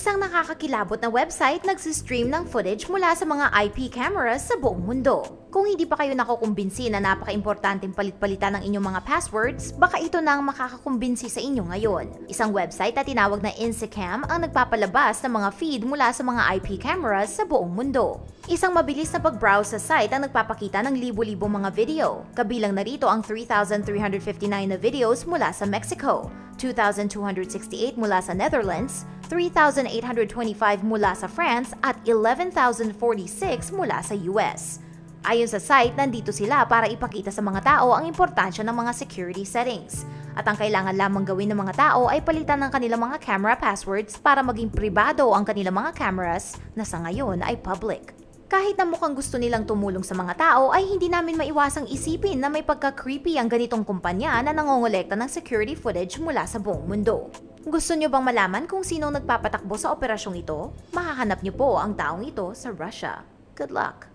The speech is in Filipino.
Isang nakakakilabot na website nagsistream ng footage mula sa mga IP cameras sa buong mundo. Kung hindi pa kayo nakukumbinsi na napaka-importanteng palit-palitan ng inyong mga passwords, baka ito na ang makakakumbinsi sa inyo ngayon. Isang website na tinawag na Insecam ang nagpapalabas ng mga feed mula sa mga IP cameras sa buong mundo. Isang mabilis na pag-browse sa site ang nagpapakita ng libo-libong mga video. Kabilang narito ang 3,359 na videos mula sa Mexico, 2,268 mula sa Netherlands, 3,825 mula sa France at 11,046 mula sa US. Ayon sa site, nandito sila para ipakita sa mga tao ang importansya ng mga security settings. At ang kailangan lamang gawin ng mga tao ay palitan ng kanilang mga camera passwords para maging pribado ang kanilang mga cameras na sa ngayon ay public. Kahit na mukhang gusto nilang tumulong sa mga tao ay hindi namin maiwasang isipin na may pagka-creepy ang ganitong kumpanya na nangongolekta ng security footage mula sa buong mundo. Gusto nyo bang malaman kung sinong nagpapatakbo sa operasyong ito? Mahahanap nyo po ang taong ito sa Russia. Good luck!